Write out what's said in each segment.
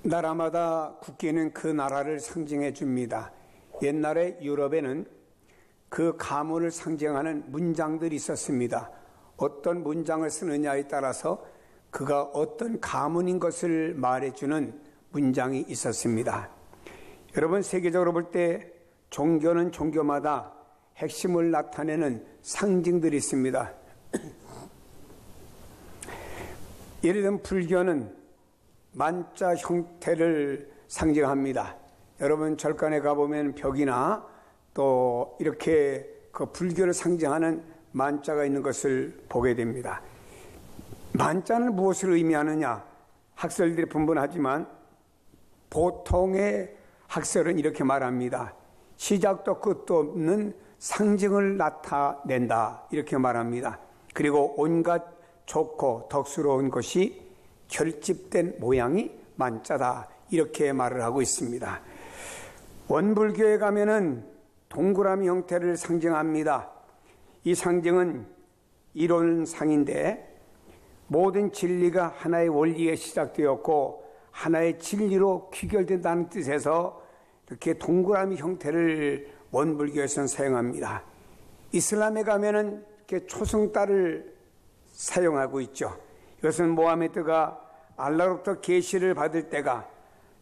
나라마다 국기는 그 나라를 상징해 줍니다. 옛날에 유럽에는 그 가문을 상징하는 문장들이 있었습니다. 어떤 문장을 쓰느냐에 따라서 그가 어떤 가문인 것을 말해주는 문장이 있었습니다. 여러분, 세계적으로 볼 때 종교는 종교마다 핵심을 나타내는 상징들이 있습니다. 예를 들면 불교는 만자 형태를 상징합니다. 여러분 절간에 가보면 벽이나 또 이렇게 그 불교를 상징하는 만자가 있는 것을 보게 됩니다. 만자는 무엇을 의미하느냐? 학설들이 분분하지만 보통의 학설은 이렇게 말합니다. 시작도 끝도 없는 상징을 나타낸다, 이렇게 말합니다. 그리고 온갖 좋고 덕스러운 것이 결집된 모양이 만자다, 이렇게 말을 하고 있습니다. 원불교에 가면은 동그라미 형태를 상징합니다. 이 상징은 이론상인데 모든 진리가 하나의 원리에 시작되었고 하나의 진리로 귀결된다는 뜻에서 이렇게 동그라미 형태를 원불교에서는 사용합니다. 이슬람에 가면은 이렇게 초승달을 사용하고 있죠. 이것은 모하메드가 알라로부터 계시를 받을 때가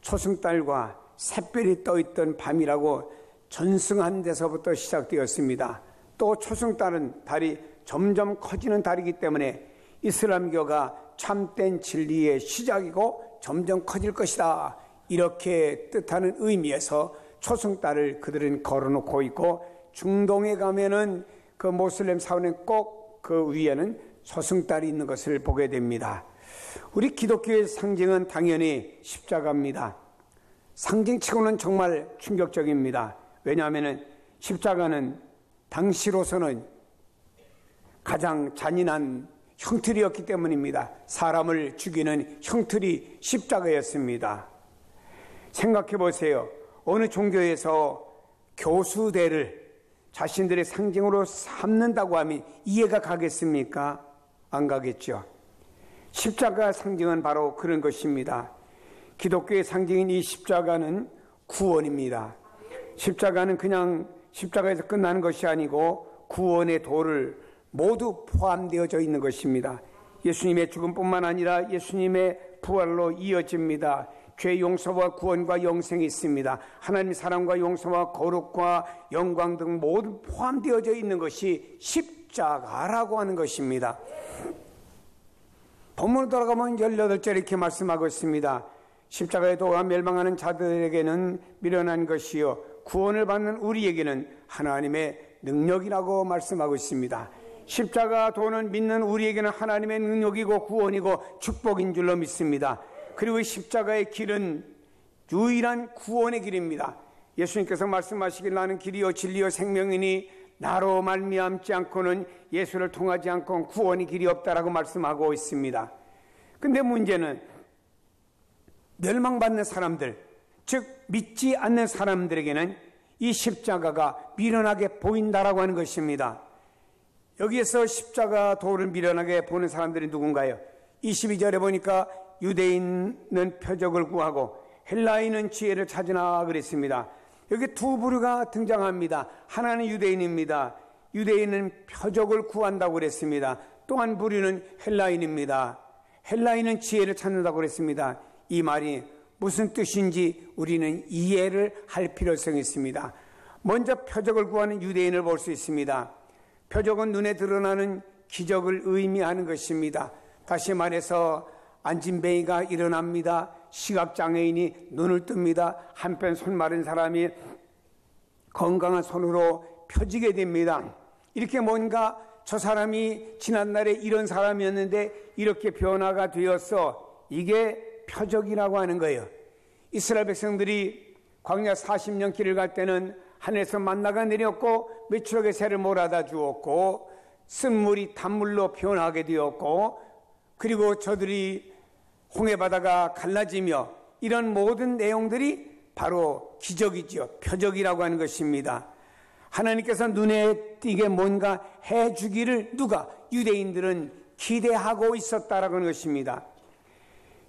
초승달과 샛별이 떠있던 밤이라고 전승한 데서부터 시작되었습니다. 또 초승달은 달이 점점 커지는 달이기 때문에 이슬람교가 참된 진리의 시작이고 점점 커질 것이다, 이렇게 뜻하는 의미에서 초승달을 그들은 걸어놓고 있고, 중동에 가면은 그 모슬렘 사원은 꼭 그 위에는 초승달이 있는 것을 보게 됩니다. 우리 기독교의 상징은 당연히 십자가입니다. 상징치고는 정말 충격적입니다. 왜냐하면 십자가는 당시로서는 가장 잔인한 형틀이었기 때문입니다. 사람을 죽이는 형틀이 십자가였습니다. 생각해 보세요. 어느 종교에서 교수대를 자신들의 상징으로 삼는다고 하면 이해가 가겠습니까? 안 가겠죠. 십자가 상징은 바로 그런 것입니다. 기독교의 상징인 이 십자가는 구원입니다. 십자가는 그냥 십자가에서 끝나는 것이 아니고 구원의 도를 모두 포함되어져 있는 것입니다. 예수님의 죽음뿐만 아니라 예수님의 부활로 이어집니다. 죄 용서와 구원과 영생이 있습니다. 하나님의 사랑과 용서와 거룩과 영광 등 모두 포함되어져 있는 것이 십자가라고 하는 것입니다. 본문으로 돌아가면 18절에 이렇게 말씀하고 있습니다. 십자가의 도가 멸망하는 자들에게는 미련한 것이요 구원을 받는 우리에게는 하나님의 능력이라고 말씀하고 있습니다. 십자가 도는 믿는 우리에게는 하나님의 능력이고 구원이고 축복인 줄로 믿습니다. 그리고 십자가의 길은 유일한 구원의 길입니다. 예수님께서 말씀하시길 나는 길이요 진리요 생명이니 나로 말미암지 않고는 예수를 통하지 않고는 구원의 길이 없다라고 말씀하고 있습니다. 근데 문제는 멸망받는 사람들, 즉 믿지 않는 사람들에게는 이 십자가가 미련하게 보인다라고 하는 것입니다. 여기에서 십자가 도를 미련하게 보는 사람들이 누군가요? 22절에 보니까 유대인은 표적을 구하고 헬라인은 지혜를 찾으나 그랬습니다. 여기 두 부류가 등장합니다. 하나는 유대인입니다. 유대인은 표적을 구한다고 그랬습니다. 또 한 부류는 헬라인입니다. 헬라인은 지혜를 찾는다고 그랬습니다. 이 말이 무슨 뜻인지 우리는 이해를 할 필요성이 있습니다. 먼저 표적을 구하는 유대인을 볼 수 있습니다. 표적은 눈에 드러나는 기적을 의미하는 것입니다. 다시 말해서 안진뱅이가 일어납니다. 시각장애인이 눈을 뜹니다. 한편 손 마른 사람이 건강한 손으로 펴지게 됩니다. 이렇게 뭔가 저 사람이 지난날에 이런 사람이었는데 이렇게 변화가 되었어. 이게 표적이라고 하는 거예요. 이스라엘 백성들이 광야 40년 길을 갈 때는 하늘에서 만나가 내렸고 메추라기 새를 몰아다 주었고 쓴물이 단물로 변하게 되었고 그리고 저들이 홍해바다가 갈라지며 이런 모든 내용들이 바로 기적이죠. 표적이라고 하는 것입니다. 하나님께서 눈에 띄게 뭔가 해주기를 누가? 유대인들은 기대하고 있었다라고 하는 것입니다.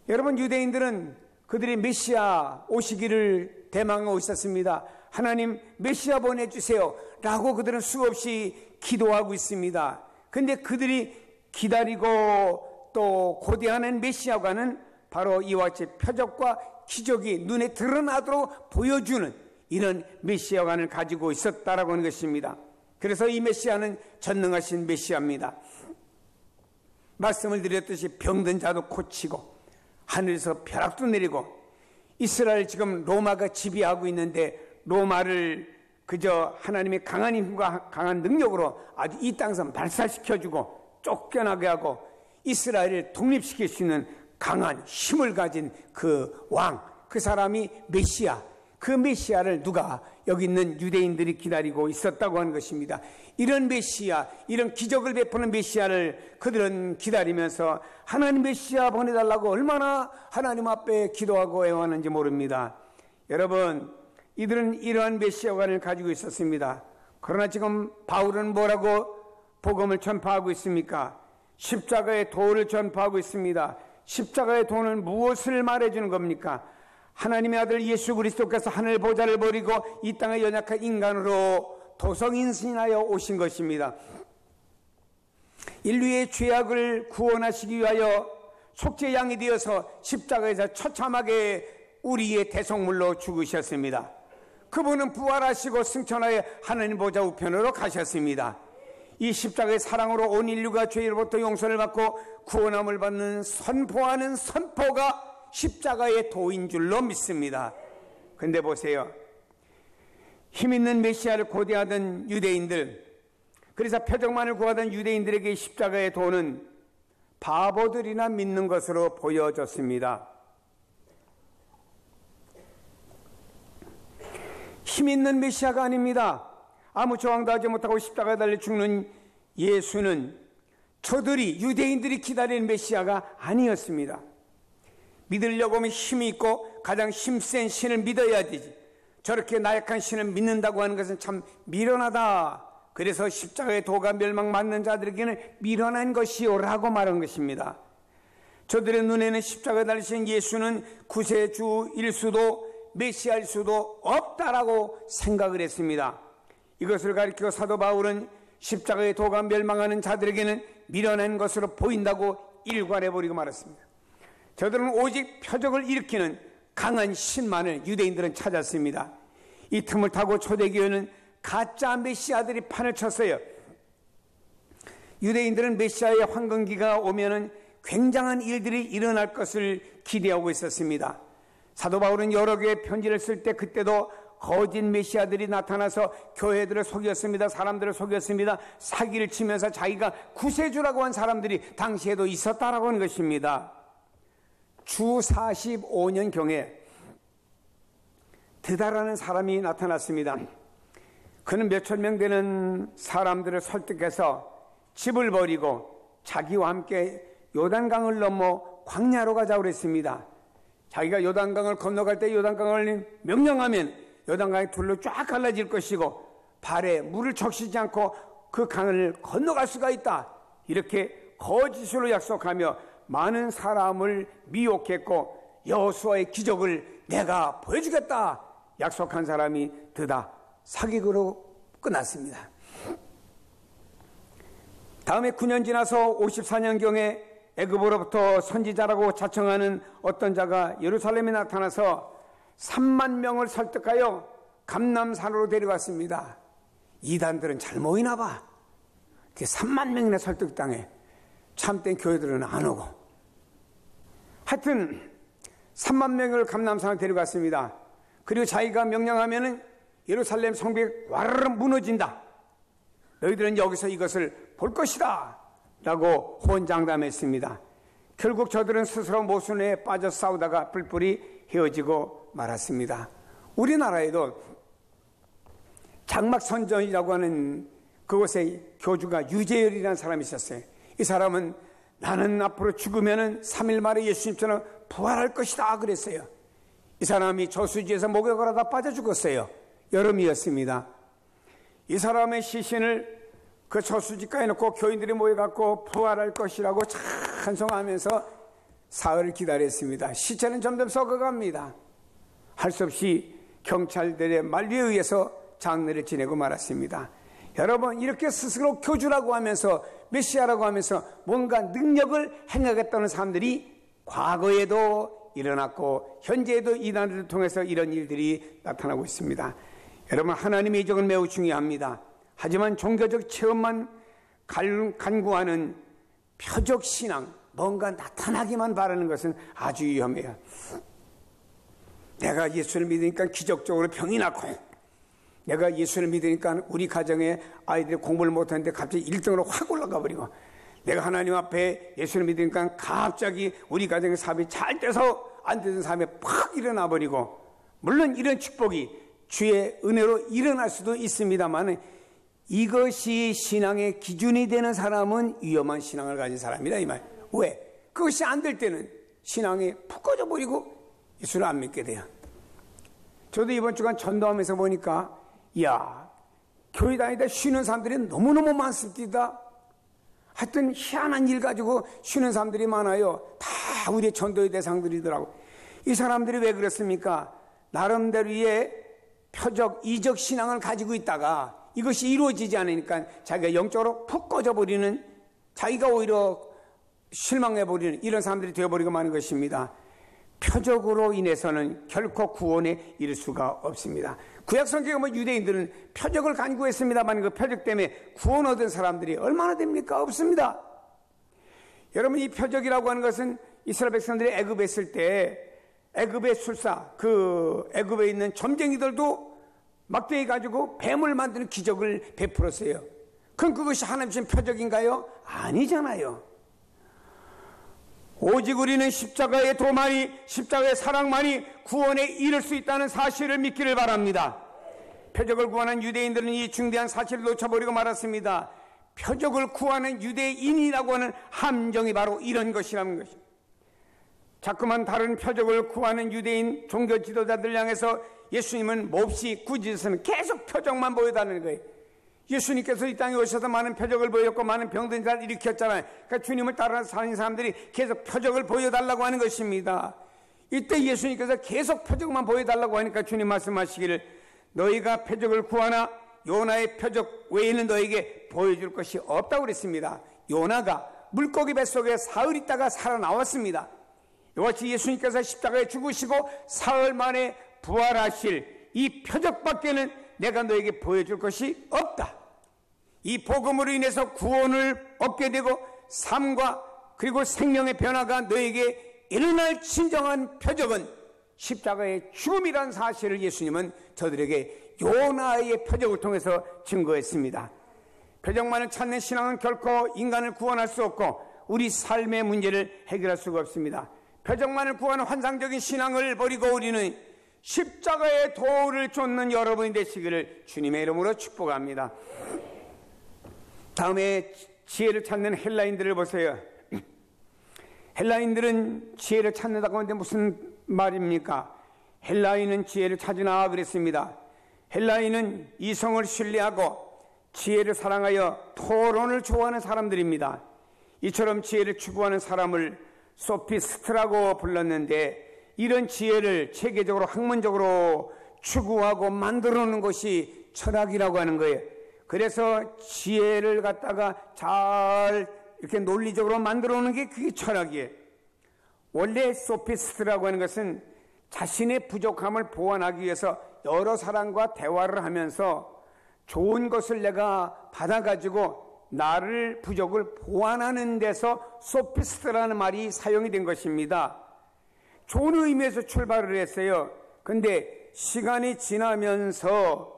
여러분, 유대인들은 그들이 메시아 오시기를 대망하고 있었습니다. 하나님 메시아 보내주세요 라고 그들은 수없이 기도하고 있습니다. 근데 그들이 기다리고 또 고대하는 메시아가는 바로 이와 같이 표적과 기적이 눈에 드러나도록 보여주는 이런 메시아관을 가지고 있었다라고 하는 것입니다. 그래서 이 메시아는 전능하신 메시아입니다. 말씀을 드렸듯이 병든 자도 고치고 하늘에서 벼락도 내리고, 이스라엘 지금 로마가 지배하고 있는데 로마를 그저 하나님의 강한 힘과 강한 능력으로 아주 이 땅에서 발사시켜주고 쫓겨나게 하고 이스라엘을 독립시킬 수 있는 강한 힘을 가진 그 왕, 그 사람이 메시아, 그 메시아를 누가 여기 있는 유대인들이 기다리고 있었다고 하는 것입니다. 이런 메시아, 이런 기적을 베푸는 메시아를 그들은 기다리면서 하나님 메시아 보내달라고 얼마나 하나님 앞에 기도하고 애원하는지 모릅니다. 여러분, 이들은 이러한 메시아관을 가지고 있었습니다. 그러나 지금 바울은 뭐라고 복음을 전파하고 있습니까? 십자가의 도를 전파하고 있습니다. 십자가의 도는 무엇을 말해주는 겁니까? 하나님의 아들 예수 그리스도께서 하늘 보좌를 버리고 이 땅의 연약한 인간으로 도성인신하여 오신 것입니다. 인류의 죄악을 구원하시기 위하여 속죄 양이 되어서 십자가에서 처참하게 우리의 대속물로 죽으셨습니다. 그분은 부활하시고 승천하여 하나님 보좌 우편으로 가셨습니다. 이 십자가의 사랑으로 온 인류가 죄로부터 용서를 받고 구원함을 받는 선포하는 선포가 십자가의 도인 줄로 믿습니다. 근데 보세요, 힘있는 메시아를 고대하던 유대인들, 그래서 표적만을 구하던 유대인들에게 십자가의 도는 바보들이나 믿는 것으로 보여졌습니다. 힘있는 메시아가 아닙니다. 아무 저항도 하지 못하고 십자가에 달려 죽는 예수는 저들이, 유대인들이 기다리는 메시아가 아니었습니다. 믿으려고 하면 힘이 있고 가장 힘센 신을 믿어야 되지, 저렇게 나약한 신을 믿는다고 하는 것은 참 미련하다. 그래서 십자가의 도가 멸망받는 자들에게는 미련한 것이요 라고 말한 것입니다. 저들의 눈에는 십자가에 달리신 예수는 구세주일 수도 메시아일 수도 없다라고 생각을 했습니다. 이것을 가리키고 사도 바울은 십자가의 도가 멸망하는 자들에게는 미련한 것으로 보인다고 일관해버리고 말았습니다. 저들은 오직 표적을 일으키는 강한 신만을 유대인들은 찾았습니다. 이 틈을 타고 초대교회는 가짜 메시아들이 판을 쳤어요. 유대인들은 메시아의 황금기가 오면은 굉장한 일들이 일어날 것을 기대하고 있었습니다. 사도 바울은 여러 개의 편지를 쓸 때 그때도 거짓 메시아들이 나타나서 교회들을 속였습니다. 사람들을 속였습니다. 사기를 치면서 자기가 구세주라고 한 사람들이 당시에도 있었다라고 하는 것입니다. 주 45년경에 드다라는 사람이 나타났습니다. 그는 몇천 명 되는 사람들을 설득해서 집을 버리고 자기와 함께 요단강을 넘어 광야로 가자고 그랬습니다. 자기가 요단강을 건너갈 때 요단강을 명령하면 요단강이 둘로 쫙 갈라질 것이고 발에 물을 적시지 않고 그 강을 건너갈 수가 있다. 이렇게 거짓으로 약속하며 많은 사람을 미혹했고 여호수아의 기적을 내가 보여주겠다 약속한 사람이 드다 사기극으로 끝났습니다. 다음에 9년 지나서 54년경에 애굽으로부터 선지자라고 자청하는 어떤 자가 예루살렘에 나타나서 3만 명을 설득하여 감람산으로 데려갔습니다. 이단들은 잘 모이나 봐. 3만 명이나 설득당해. 참된 교회들은 안 오고. 하여튼 3만 명을 감람산으로 데려갔습니다. 그리고 자기가 명령하면은 예루살렘 성벽이 와르르 무너진다. 너희들은 여기서 이것을 볼 것이다 라고 호언장담했습니다. 결국 저들은 스스로 모순에 빠져 싸우다가 뿔뿔이 헤어지고 말았습니다. 우리나라에도 장막선전이라고 하는 그곳에 교주가 유재열이라는 사람이 있었어요. 이 사람은 나는 앞으로 죽으면 3일 만에 예수님처럼 부활할 것이다 그랬어요. 이 사람이 저수지에서 목욕을 하다 빠져 죽었어요. 여름이었습니다. 이 사람의 시신을 그 저수지가에 놓고 교인들이 모여갖고 부활할 것이라고 찬송하면서 사흘을 기다렸습니다. 시체는 점점 썩어갑니다. 할 수 없이 경찰들의 만류에 의해서 장례를 지내고 말았습니다. 여러분, 이렇게 스스로 교주라고 하면서 메시아라고 하면서 뭔가 능력을 행하겠다는 사람들이 과거에도 일어났고 현재에도 이 나라를 통해서 이런 일들이 나타나고 있습니다. 여러분, 하나님의 이적은 매우 중요합니다. 하지만 종교적 체험만 간구하는 표적 신앙, 뭔가 나타나기만 바라는 것은 아주 위험해요. 내가 예수를 믿으니까 기적적으로 병이 낫고, 내가 예수를 믿으니까 우리 가정에 아이들이 공부를 못하는데 갑자기 1등으로 확 올라가 버리고, 내가 하나님 앞에 예수를 믿으니까 갑자기 우리 가정의 사업이 잘 돼서 안 되던 사람이 팍 일어나 버리고, 물론 이런 축복이 주의 은혜로 일어날 수도 있습니다만 이것이 신앙의 기준이 되는 사람은 위험한 신앙을 가진 사람이다, 이 말. 왜? 그것이 안 될 때는 신앙이 푹 꺼져 버리고 예수를 안 믿게 돼요. 저도 이번 주간 전도하면서 보니까, 이야, 교회 다니다 쉬는 사람들이 너무너무 많습니다. 하여튼 희한한 일 가지고 쉬는 사람들이 많아요. 다 우리의 전도의 대상들이더라고. 이 사람들이 왜 그렇습니까? 나름대로의 표적, 이적 신앙을 가지고 있다가 이것이 이루어지지 않으니까 자기가 영적으로 푹 꺼져버리는, 자기가 오히려 실망해버리는 이런 사람들이 되어버리고 마는 것입니다. 표적으로 인해서는 결코 구원에 이를 수가 없습니다. 구약 성경에 보면 유대인들은 표적을 간구했습니다만 그 표적 때문에 구원 얻은 사람들이 얼마나 됩니까? 없습니다. 여러분, 이 표적이라고 하는 것은 이스라엘 백성들이 애굽에 있을 때 애굽의 술사, 그 애굽에 있는 점쟁이들도 막대기 가지고 뱀을 만드는 기적을 베풀었어요. 그럼 그것이 하나님 주신 표적인가요? 아니잖아요. 오직 우리는 십자가의 도만이, 십자가의 사랑만이 구원에 이를 수 있다는 사실을 믿기를 바랍니다. 표적을 구하는 유대인들은 이 중대한 사실을 놓쳐버리고 말았습니다. 표적을 구하는 유대인이라고 하는 함정이 바로 이런 것이라는 것입니다. 자꾸만 다른 표적을 구하는 유대인 종교 지도자들 향해서 예수님은 몹시 꾸짖어서는 계속 표적만 보여달라는 거예요. 예수님께서 이 땅에 오셔서 많은 표적을 보였고 많은 병든 자를 일으켰잖아요. 그러니까 주님을 따라서 사는 사람들이 계속 표적을 보여달라고 하는 것입니다. 이때 예수님께서 계속 표적만 보여달라고 하니까 주님 말씀하시기를, 너희가 표적을 구하나 요나의 표적 외에는 너에게 보여줄 것이 없다고 그랬습니다. 요나가 물고기 뱃속에 사흘 있다가 살아나왔습니다. 이같이 예수님께서 십자가에 죽으시고 사흘 만에 부활하실 이 표적밖에는 내가 너에게 보여줄 것이 없다. 이 복음으로 인해서 구원을 얻게 되고 삶과 그리고 생명의 변화가 너에게 일어날 진정한 표적은 십자가의 죽음이라는 사실을 예수님은 저들에게 요나의 표적을 통해서 증거했습니다. 표적만을 찾는 신앙은 결코 인간을 구원할 수 없고 우리 삶의 문제를 해결할 수가 없습니다. 표적만을 구하는 환상적인 신앙을 버리고 우리는 십자가의 도를 쫓는 여러분이 되시기를 주님의 이름으로 축복합니다. 다음에 지혜를 찾는 헬라인들을 보세요. 헬라인들은 지혜를 찾는다고 하는데 무슨 말입니까? 헬라인은 지혜를 찾으나 그랬습니다. 헬라인은 이성을 신뢰하고 지혜를 사랑하여 토론을 좋아하는 사람들입니다. 이처럼 지혜를 추구하는 사람을 소피스트라고 불렀는데, 이런 지혜를 체계적으로 학문적으로 추구하고 만들어 놓는 것이 철학이라고 하는 거예요. 그래서 지혜를 갖다가 잘 이렇게 논리적으로 만들어 놓는 게 그게 철학이에요. 원래 소피스트라고 하는 것은 자신의 부족함을 보완하기 위해서 여러 사람과 대화를 하면서 좋은 것을 내가 받아가지고 나를 부족을 보완하는 데서 소피스트라는 말이 사용이 된 것입니다. 좋은 의미에서 출발을 했어요. 근데 시간이 지나면서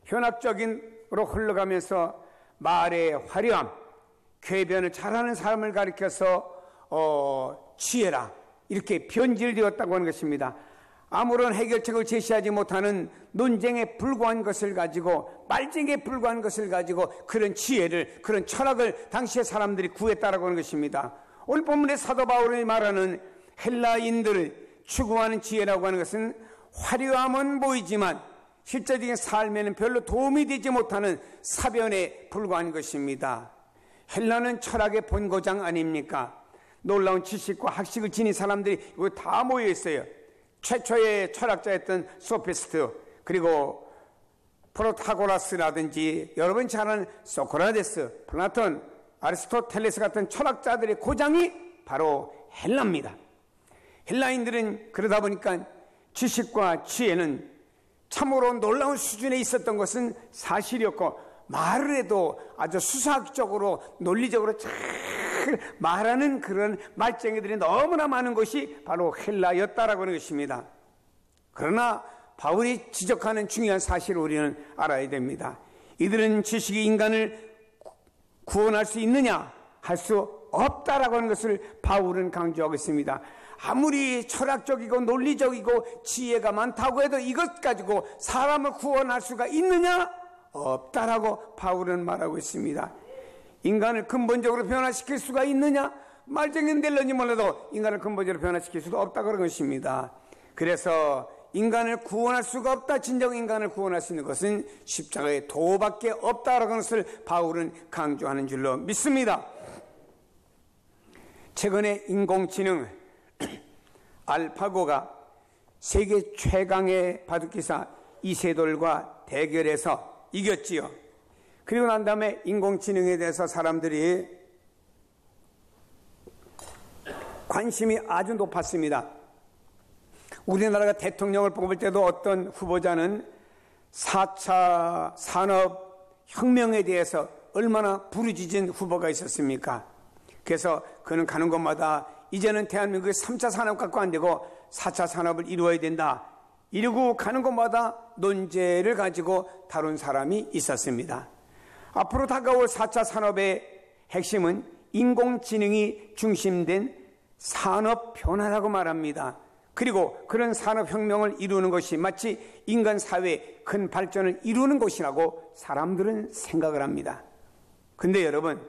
현학적인으로 흘러가면서 말의 화려함, 궤변을 잘하는 사람을 가리켜서 지혜라 이렇게 변질되었다고 하는 것입니다. 아무런 해결책을 제시하지 못하는 논쟁에 불과한 것을 가지고, 말쟁이에 불과한 것을 가지고 그런 지혜를, 그런 철학을 당시의 사람들이 구했다라고 하는 것입니다. 오늘 본문의 사도 바울이 말하는 헬라인들을 추구하는 지혜라고 하는 것은 화려함은 보이지만 실제적인 삶에는 별로 도움이 되지 못하는 사변에 불과한 것입니다. 헬라는 철학의 본고장 아닙니까? 놀라운 지식과 학식을 지닌 사람들이 이거 다 모여 있어요. 최초의 철학자였던 소피스트, 그리고 프로타고라스라든지 여러분 잘 아는 소크라테스, 플라톤, 아리스토텔레스 같은 철학자들의 고장이 바로 헬라입니다. 헬라인들은 그러다 보니까 지식과 지혜는 참으로 놀라운 수준에 있었던 것은 사실이었고, 말을 해도 아주 수사학적으로 논리적으로 잘 말하는 그런 말쟁이들이 너무나 많은 것이 바로 헬라였다라고 하는 것입니다. 그러나 바울이 지적하는 중요한 사실을 우리는 알아야 됩니다. 이들은 지식이 인간을 구원할 수 있느냐? 할 수 없다라고 하는 것을 바울은 강조하고 있습니다. 아무리 철학적이고 논리적이고 지혜가 많다고 해도 이것 가지고 사람을 구원할 수가 있느냐? 없다라고 바울은 말하고 있습니다. 인간을 근본적으로 변화시킬 수가 있느냐? 말쟁이는 될런지 몰라도 인간을 근본적으로 변화시킬 수도 없다고 하는 것입니다. 그래서 인간을 구원할 수가 없다. 진정 인간을 구원할 수 있는 것은 십자가의 도밖에 없다라고 하는 것을 바울은 강조하는 줄로 믿습니다. 최근에 인공지능 알파고가 세계 최강의 바둑기사 이세돌과 대결해서 이겼지요. 그리고 난 다음에 인공지능에 대해서 사람들이 관심이 아주 높았습니다. 우리나라가 대통령을 뽑을 때도 어떤 후보자는 4차 산업혁명에 대해서 얼마나 부르짖은 후보가 있었습니까? 그래서 그는 가는 곳마다 이제는 대한민국의 3차 산업 갖고 안 되고 4차 산업을 이루어야 된다, 이러고 가는 곳마다 논제를 가지고 다룬 사람이 있었습니다. 앞으로 다가올 4차 산업의 핵심은 인공지능이 중심된 산업 변화라고 말합니다. 그리고 그런 산업혁명을 이루는 것이 마치 인간 사회의 큰 발전을 이루는 것이라고 사람들은 생각을 합니다. 근데 여러분,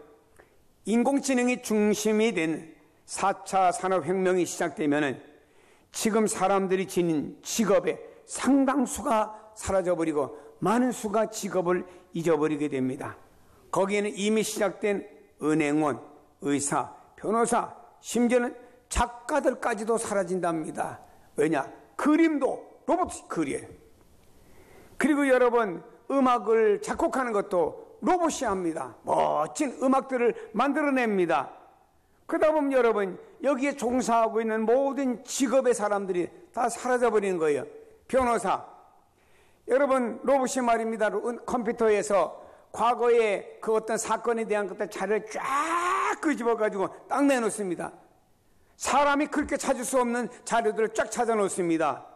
인공지능이 중심이 된 4차 산업혁명이 시작되면은 지금 사람들이 지닌 직업의 상당수가 사라져버리고 많은 수가 직업을 잊어버리게 됩니다. 거기에는 이미 시작된 은행원, 의사, 변호사, 심지어는 작가들까지도 사라진답니다. 왜냐? 그림도 로봇이 그려요. 그리고 여러분, 음악을 작곡하는 것도 로봇이 합니다. 멋진 음악들을 만들어냅니다. 그러다 보면 여러분, 여기에 종사하고 있는 모든 직업의 사람들이 다 사라져버리는 거예요. 변호사, 여러분, 로봇이 말입니다. 컴퓨터에서 과거에 그 어떤 사건에 대한 것들 자료를 쫙 끄집어가지고 딱 내놓습니다. 사람이 그렇게 찾을 수 없는 자료들을 쫙 찾아 놓습니다.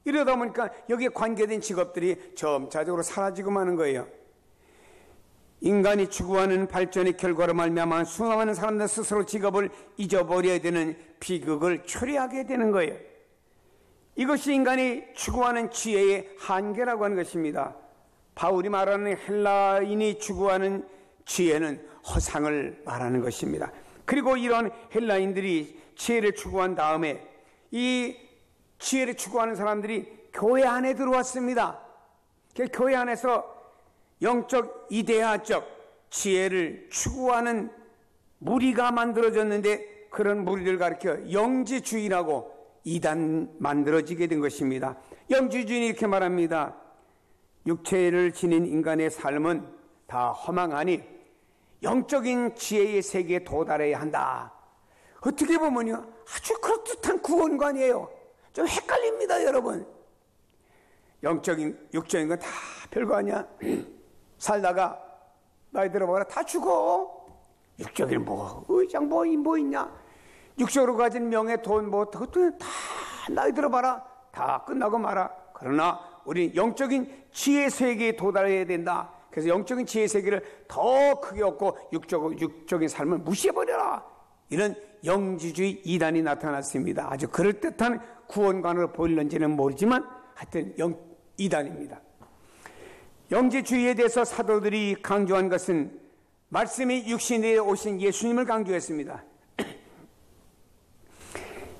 이러다 보니까 여기에 관계된 직업들이 점차적으로 사라지고 마는 거예요. 인간이 추구하는 발전의 결과로 말미암아 수많은 사람들 스스로 직업을 잊어버려야 되는 비극을 초래하게 되는 거예요. 이것이 인간이 추구하는 지혜의 한계라고 하는 것입니다. 바울이 말하는 헬라인이 추구하는 지혜는 허상을 말하는 것입니다. 그리고 이런 헬라인들이 지혜를 추구한 다음에 이 지혜를 추구하는 사람들이 교회 안에 들어왔습니다. 교회 안에서 영적 이데아적 지혜를 추구하는 무리가 만들어졌는데, 그런 무리를 가리켜 영지주의라고 이단 만들어지게 된 것입니다. 영지주의는 이렇게 말합니다. 육체를 지닌 인간의 삶은 다 허망하니 영적인 지혜의 세계에 도달해야 한다. 어떻게 보면요, 아주 그럴듯한 구원관이에요. 좀 헷갈립니다, 여러분. 영적인, 육적인 건 다 별거 아니야. 살다가 나이 들어봐라, 다 죽어. 육적인 뭐 의장 뭐 있냐. 육적으로 가진 명예, 돈 뭐 그것도 다 나이 들어봐라, 다 끝나고 말아. 그러나 우리 영적인 지혜 세계에 도달해야 된다. 그래서 영적인 지혜 세계를 더 크게 얻고 육적인 삶을 무시해버려라. 이런 영지주의 이단이 나타났습니다. 아주 그럴듯한 구원관으로 보일는지는 모르지만 하여튼 이단입니다. 영지주의에 대해서 사도들이 강조한 것은 말씀이 육신에 오신 예수님을 강조했습니다.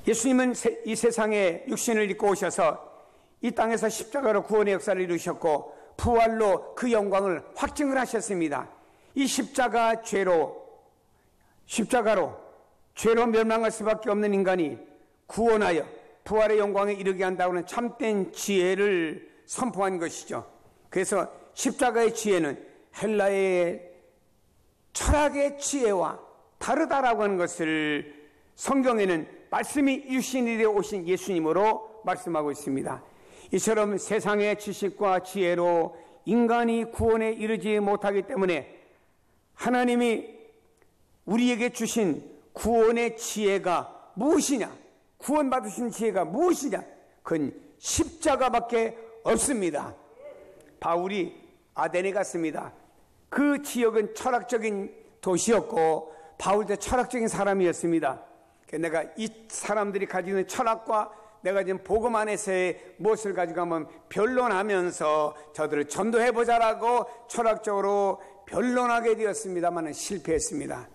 예수님은 이 세상에 육신을 입고 오셔서 이 땅에서 십자가로 구원의 역사를 이루셨고 부활로 그 영광을 확증을 하셨습니다. 이 십자가로 죄로 멸망할 수밖에 없는 인간이 구원하여 부활의 영광에 이르게 한다고는 참된 지혜를 선포한 것이죠. 그래서 십자가의 지혜는 헬라의 철학의 지혜와 다르다라고 하는 것을 성경에는 말씀이 유신이 되어 오신 예수님으로 말씀하고 있습니다. 이처럼 세상의 지식과 지혜로 인간이 구원에 이르지 못하기 때문에 하나님이 우리에게 주신 구원의 지혜가 무엇이냐? 구원받으신 지혜가 무엇이냐? 그건 십자가밖에 없습니다. 바울이 아덴에 갔습니다. 그 지역은 철학적인 도시였고 바울도 철학적인 사람이었습니다. 내가 이 사람들이 가지고 있는 철학과 내가 지금 복음 안에서의 무엇을 가지고 하면 변론하면서 저들을 전도해보자라고 철학적으로 변론하게 되었습니다만 실패했습니다.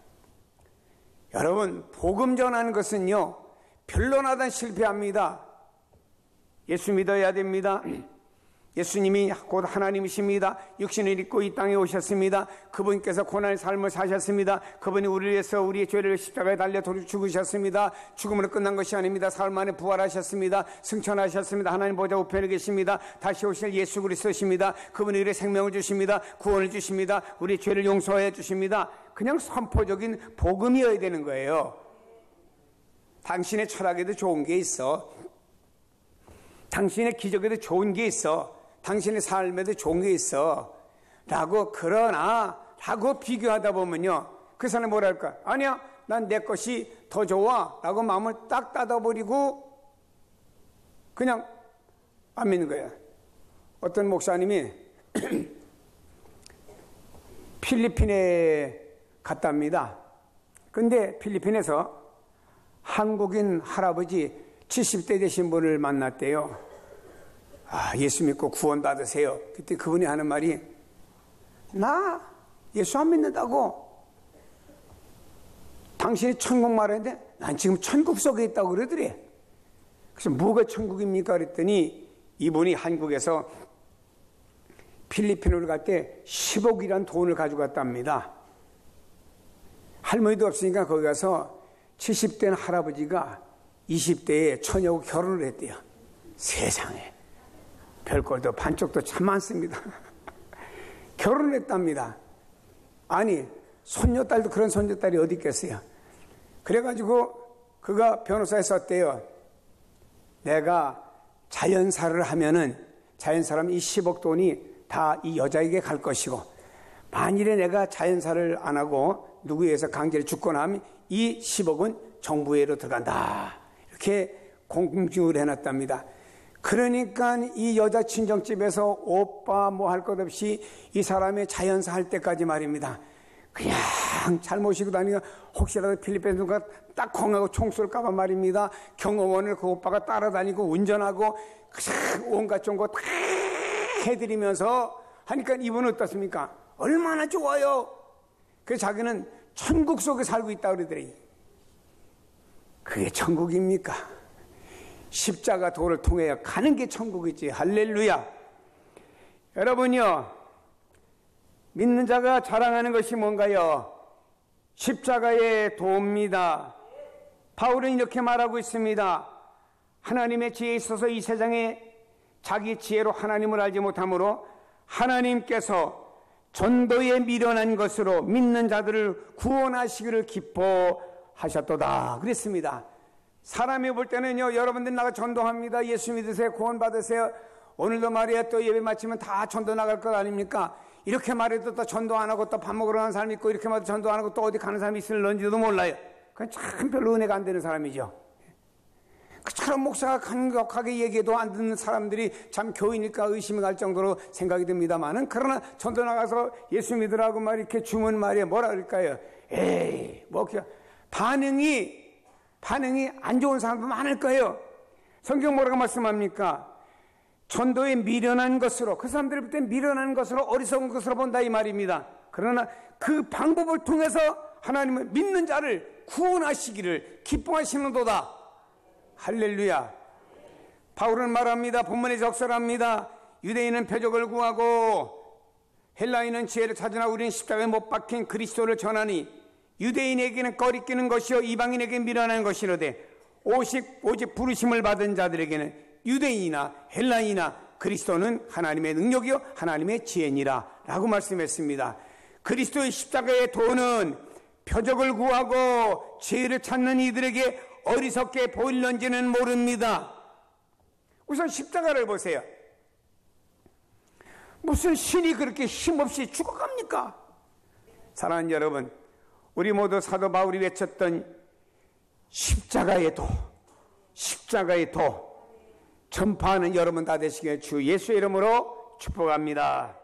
여러분, 복음 전하는 것은요, 변론하다 실패합니다. 예수 믿어야 됩니다. 예수님이 곧 하나님이십니다. 육신을 입고 이 땅에 오셨습니다. 그분께서 고난의 삶을 사셨습니다. 그분이 우리를 위해서 우리의 죄를 십자가에 달려 죽으셨습니다. 죽음으로 끝난 것이 아닙니다. 사흘 만에 부활하셨습니다. 승천하셨습니다. 하나님 보좌 우편에 계십니다. 다시 오실 예수 그리스도십니다. 그분이 우리의 생명을 주십니다. 구원을 주십니다. 우리의 죄를 용서해 주십니다. 그냥 선포적인 복음이어야 되는 거예요. 당신의 철학에도 좋은 게 있어. 당신의 기적에도 좋은 게 있어. 당신의 삶에도 좋은 게 있어. 라고 비교하다 보면요, 그 사람이 뭐라 할까? 아니야, 난 내 것이 더 좋아. 라고 마음을 딱 닫아버리고 그냥 안 믿는 거야. 어떤 목사님이 필리핀에 갔답니다. 근데 필리핀에서 한국인 할아버지 70대 되신 분을 만났대요. 예수 믿고 구원 받으세요. 그때 그분이 하는 말이, 나 예수 안 믿는다고. 당신이 천국 말하는데 난 지금 천국 속에 있다고 그러더래. 그래서 뭐가 천국입니까? 그랬더니 이분이 한국에서 필리핀으로 갈 때 10억이란 돈을 가져갔답니다. 할머니도 없으니까 거기 가서 70대 할아버지가 20대에 처녀하고 결혼을 했대요. 세상에. 별꼴도 반쪽도 참 많습니다. 결혼을 했답니다. 아니, 손녀딸도 그런 손녀딸이 어디 있겠어요. 그래가지고 그가 변호사에 썼대요. 내가 자연사를 하면은 자연사라면 이 10억 돈이 다 이 여자에게 갈 것이고, 만일에 내가 자연사를 안 하고 누구에 의해서 강제로 죽거나 하면 이 10억은 정부에로 들어간다. 이렇게 공증을 해놨답니다. 그러니까 이 여자 친정집에서 오빠 뭐 할 것 없이 이 사람의 자연사 할 때까지 말입니다. 그냥 잘 모시고 다니고 혹시라도 필리핀 누가 딱 공하고 총 쏠까봐 말입니다. 경호원을 그 오빠가 따라다니고 운전하고 온갖 정보 다 해드리면서 하니까 이분은 어떻습니까? 얼마나 좋아요. 그래서 자기는 천국 속에 살고 있다고 그러더니 그게 천국입니까? 십자가 도를 통해 가는 게 천국이지. 할렐루야. 여러분요, 믿는 자가 자랑하는 것이 뭔가요? 십자가의 도입니다. 바울은 이렇게 말하고 있습니다. 하나님의 지혜에 있어서 이 세상에 자기 지혜로 하나님을 알지 못하므로 하나님께서 전도에 미련한 것으로 믿는 자들을 구원하시기를 기뻐하셨도다 그랬습니다. 사람이 볼 때는요, 여러분들 나가 전도합니다. 예수 믿으세요. 구원 받으세요. 오늘도 말이야 또 예배 마치면 다 전도 나갈 것 아닙니까? 이렇게 말해도 또 전도 안 하고 또 밥 먹으러 가는 사람이 있고, 이렇게 말해도 전도 안 하고 또 어디 가는 사람이 있을런지도 몰라요. 그건 참 별로 은혜가 안 되는 사람이죠. 그처럼 목사가 간격하게 얘기해도 안 듣는 사람들이 참 교회니까 의심이 갈 정도로 생각이 듭니다만은, 그러나 전도 나가서 예수 믿으라고 말 이렇게 주문 말이야 뭐라 그럴까요? 에이, 뭐 반응이 안 좋은 사람도 많을 거예요. 성경 뭐라고 말씀합니까? 전도에 미련한 것으로, 그 사람들이 볼 때 미련한 것으로, 어리석은 것으로 본다 이 말입니다. 그러나 그 방법을 통해서 하나님은 믿는 자를 구원하시기를 기뻐하시는도다. 할렐루야. 바울은 말합니다. 본문에 적설합니다. 유대인은 표적을 구하고 헬라인은 지혜를 찾으나 우리는 십자가에 못 박힌 그리스도를 전하니 유대인에게는 꺼리끼는 것이요 이방인에게는 미련한 것이로되 오직 부르심을 받은 자들에게는 유대인이나 헬라인이나 그리스도는 하나님의 능력이요 하나님의 지혜니라 라고 말씀했습니다. 그리스도의 십자가의 도는 표적을 구하고 죄를 찾는 이들에게 어리석게 보일런지는 모릅니다. 우선 십자가를 보세요. 무슨 신이 그렇게 힘없이 죽어갑니까? 사랑하는 여러분, 우리 모두 사도 바울이 외쳤던 십자가의 도, 십자가의 도 전파하는 여러분 다 되시길 주 예수의 이름으로 축복합니다.